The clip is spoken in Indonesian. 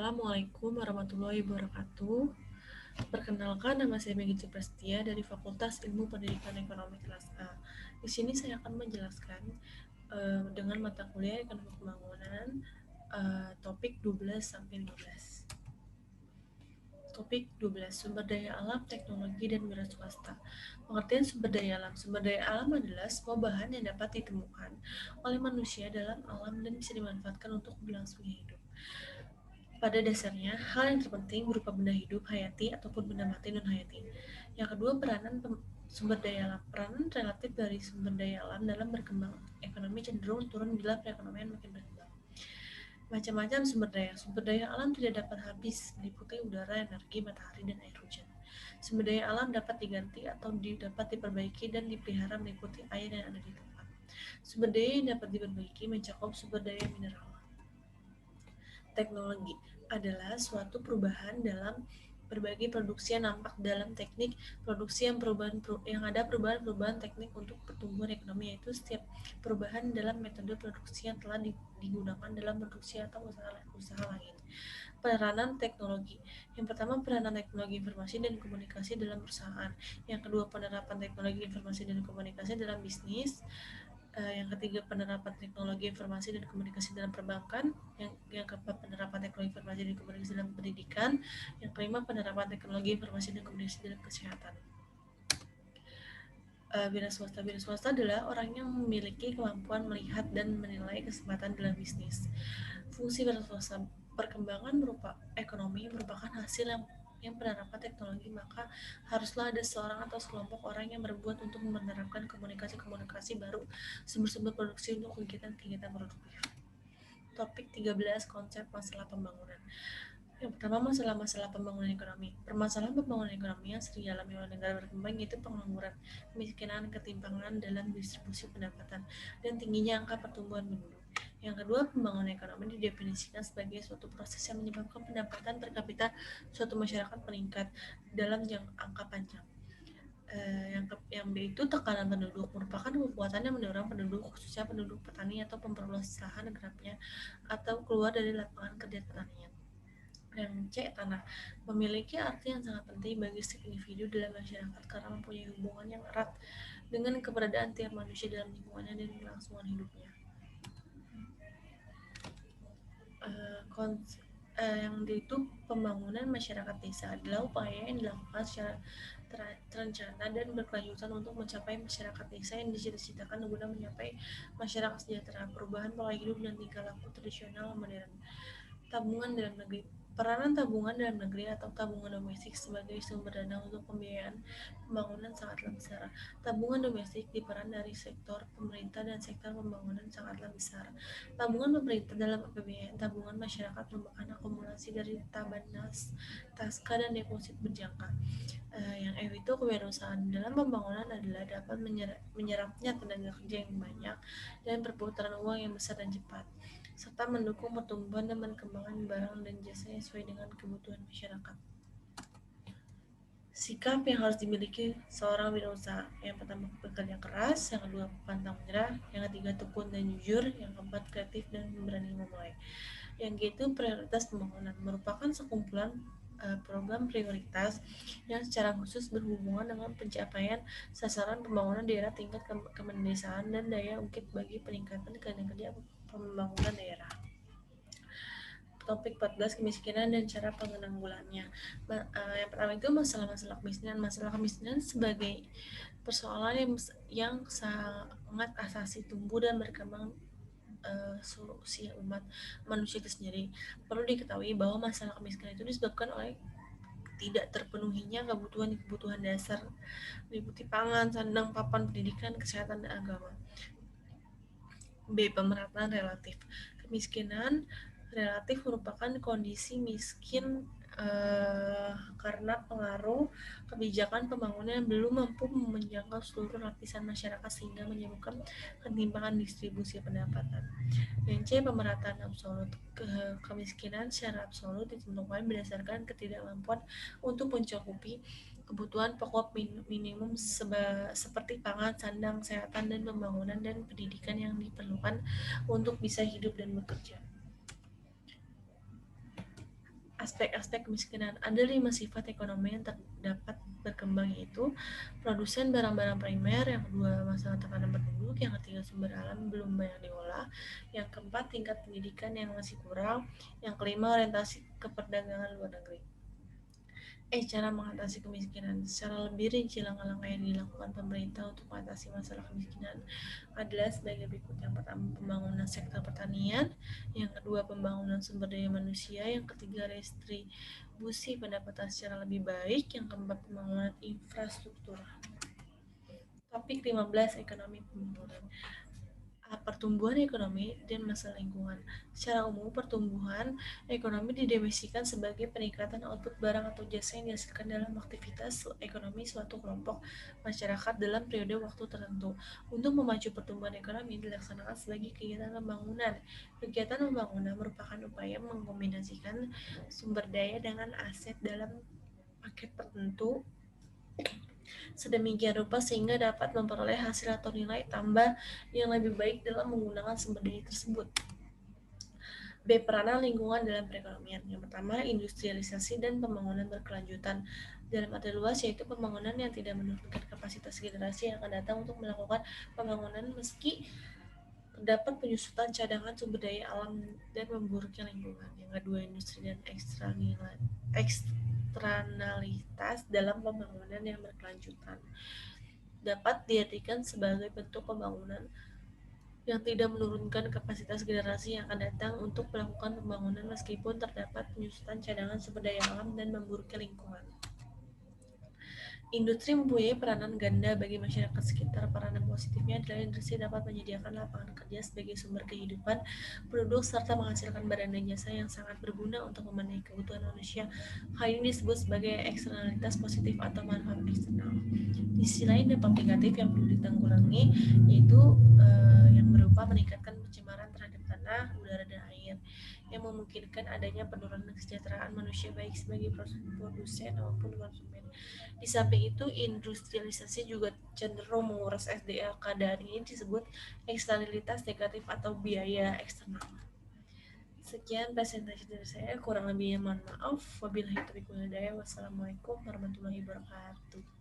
Assalamualaikum warahmatullahi wabarakatuh. Perkenalkan, nama saya Meggy Ciprestia dari Fakultas Ilmu Pendidikan Ekonomi kelas A. Di sini saya akan menjelaskan dengan mata kuliah Ekonomi Pembangunan topik 12 sampai 15. Topik 12, sumber daya alam, teknologi, dan wira swasta. Pengertian sumber daya alam. Sumber daya alam adalah semua bahan yang dapat ditemukan oleh manusia dalam alam dan bisa dimanfaatkan untuk berlangsungnya hidup. Pada dasarnya, hal yang terpenting berupa benda hidup, hayati, ataupun benda mati non-hayati. Yang kedua, peranan sumber daya alam. Peranan relatif dari sumber daya alam dalam berkembang ekonomi cenderung turun bila perekonomian makin berkembang. Macam-macam sumber daya. Sumber daya alam tidak dapat habis, meliputi udara, energi, matahari, dan air hujan. Sumber daya alam dapat diganti atau dapat diperbaiki dan dipelihara meliputi air yang ada di tempat. Sumber daya yang dapat diperbaiki mencakup sumber daya mineral. Teknologi adalah suatu perubahan dalam berbagai produksi yang nampak dalam teknik produksi yang ada perubahan teknik untuk pertumbuhan ekonomi, yaitu setiap perubahan dalam metode produksi yang telah digunakan dalam produksi atau usaha lain. Peranan teknologi. Yang pertama, peranan teknologi informasi dan komunikasi dalam perusahaan. Yang kedua, penerapan teknologi informasi dan komunikasi dalam bisnis. Yang ketiga, penerapan teknologi informasi dan komunikasi dalam perbankan. Yang keempat, penerapan teknologi informasi dan komunikasi dalam pendidikan. Yang kelima, penerapan teknologi informasi dan komunikasi dalam kesehatan. Wira swasta adalah orang yang memiliki kemampuan melihat dan menilai kesempatan dalam bisnis. Fungsi wira swasta, perkembangan ekonomi merupakan hasil yang penerapan teknologi, maka haruslah ada seorang atau sekelompok orang yang berbuat untuk menerapkan komunikasi baru, sumber-sumber produksi untuk kegiatan-kegiatan produktif. Topik 13, konsep masalah pembangunan. Yang pertama, masalah pembangunan ekonomi. Permasalahan pembangunan ekonomi yang sering dialami oleh negara berkembang yaitu pengangguran, kemiskinan, ketimpangan dalam distribusi pendapatan, dan tingginya angka pertumbuhan penduduk. Yang kedua, pembangunan ekonomi didefinisikan sebagai suatu proses yang menyebabkan pendapatan per kapita suatu masyarakat meningkat dalam angka panjang. Yang B itu tekanan penduduk, merupakan kekuatan yang mendorong penduduk, khususnya penduduk petani atau memperluas lahan gerabnya atau keluar dari lapangan kerja pertanian. Yang C, tanah, memiliki arti yang sangat penting bagi setiap individu dalam masyarakat karena mempunyai hubungan yang erat dengan keberadaan tiap manusia dalam lingkungannya dan kelangsungan hidupnya. Yang itu pembangunan masyarakat desa adalah upaya yang dilakukan secara terencana dan berkelanjutan untuk mencapai masyarakat desa yang dicita-citakan guna mencapai masyarakat sejahtera, perubahan pola hidup dan tingkah laku tradisional modern. Tabungan dalam negeri. Peranan tabungan dalam negeri atau tabungan domestik sebagai sumber dana untuk pembiayaan pembangunan sangatlah besar. Tabungan domestik diperan dari sektor pemerintah dan sektor pembangunan sangatlah besar. Tabungan pemerintah dalam APBN, tabungan masyarakat merupakan akumulasi dari Tabanas, Taska, dan deposit berjangka. Yang E itu kewirausahaan dalam pembangunan adalah dapat menyerapnya tenaga kerja yang banyak dan perputaran uang yang besar dan cepat, serta mendukung pertumbuhan dan perkembangan barang dan jasa yang sesuai dengan kebutuhan masyarakat. Sikap yang harus dimiliki seorang wirausaha. Yang pertama, bekerja keras. Yang kedua, pantang menyerah. Yang ketiga, tekun dan jujur. Yang keempat, kreatif dan berani memulai. Yang gitu, prioritas pembangunan merupakan sekumpulan program prioritas yang secara khusus berhubungan dengan pencapaian sasaran pembangunan daerah tingkat kemendesaan dan daya ungkit bagi peningkatan kinerja pembangunan daerah. Topik 14, kemiskinan dan cara penanggulangannya. Yang pertama itu masalah kemiskinan. Masalah kemiskinan sebagai persoalan yang sangat asasi tumbuh dan berkembang solusi umat manusia itu sendiri. Perlu diketahui bahwa masalah kemiskinan itu disebabkan oleh tidak terpenuhinya kebutuhan dasar meliputi pangan, sandang, papan, pendidikan, kesehatan, dan agama. B. Pemerataan relatif. Kemiskinan relatif merupakan kondisi miskin karena pengaruh kebijakan pembangunan yang belum mampu menjangkau seluruh lapisan masyarakat sehingga menyebabkan ketimpangan distribusi pendapatan. Yang C. Pemerataan absolut. Kemiskinan secara absolut ditentukan berdasarkan ketidakmampuan untuk mencukupi kebutuhan pokok minimum seperti pangan, sandang, kesehatan, dan pembangunan dan pendidikan yang diperlukan untuk bisa hidup dan bekerja. aspek-aspek kemiskinan. Ada 5 sifat ekonomi yang terdapat berkembang, yaitu produsen barang-barang primer, yang kedua masalah tekanan penduduk, yang ketiga sumber alam belum banyak diolah, yang keempat tingkat pendidikan yang masih kurang, yang kelima orientasi ke perdagangan luar negeri. Cara mengatasi kemiskinan. Secara lebih rinci, langkah-langkah yang dilakukan pemerintah untuk mengatasi masalah kemiskinan adalah sebagai berikut. Yang pertama, pembangunan sektor pertanian. Yang kedua, pembangunan sumber daya manusia. Yang ketiga, distribusi pendapatan secara lebih baik. Yang keempat, pembangunan infrastruktur. Topik 15, ekonomi pembangunan. Pertumbuhan ekonomi dan masalah lingkungan. Secara umum, pertumbuhan ekonomi didefinisikan sebagai peningkatan output barang atau jasa yang dihasilkan dalam aktivitas ekonomi suatu kelompok masyarakat dalam periode waktu tertentu. Untuk memacu pertumbuhan ekonomi dilaksanakan sebagai kegiatan pembangunan. Kegiatan pembangunan merupakan upaya mengkombinasikan sumber daya dengan aset dalam paket tertentu sedemikian rupa sehingga dapat memperoleh hasil atau nilai tambah yang lebih baik dalam menggunakan sumber daya tersebut. B. Peranan lingkungan dalam perekonomian. Yang pertama, industrialisasi dan pembangunan berkelanjutan. Dalam arti luas, yaitu pembangunan yang tidak menurunkan kapasitas generasi yang akan datang untuk melakukan pembangunan meski terdapat penyusutan cadangan sumber daya alam dan memburuknya lingkungan. Yang kedua, industri dan eksternalitas dalam pembangunan yang berkelanjutan dapat diartikan sebagai bentuk pembangunan yang tidak menurunkan kapasitas generasi yang akan datang untuk melakukan pembangunan meskipun terdapat penyusutan cadangan sumber daya alam dan memburuknya lingkungan. Industri mempunyai peranan ganda bagi masyarakat sekitar. Peranan positifnya adalah industri dapat menyediakan lapangan kerja sebagai sumber kehidupan penduduk serta menghasilkan barang dan jasa yang sangat berguna untuk memenuhi kebutuhan manusia. Hal ini disebut sebagai eksternalitas positif atau manfaat eksternal. Di sisi lain, dampak negatif yang perlu ditanggulangi yaitu yang berupa meningkatkan pencemaran terhadap tanah, udara, dan air yang memungkinkan adanya penurunan kesejahteraan manusia baik sebagai produsen maupun konsumen. Di samping itu, industrialisasi juga cenderung menguras SDA. Keadaan ini disebut eksternalitas negatif atau biaya eksternal. Sekian presentasi dari saya, kurang lebihnya mohon maaf. Wabillahi taufiq wal hidayah. Wassalamualaikum warahmatullahi wabarakatuh.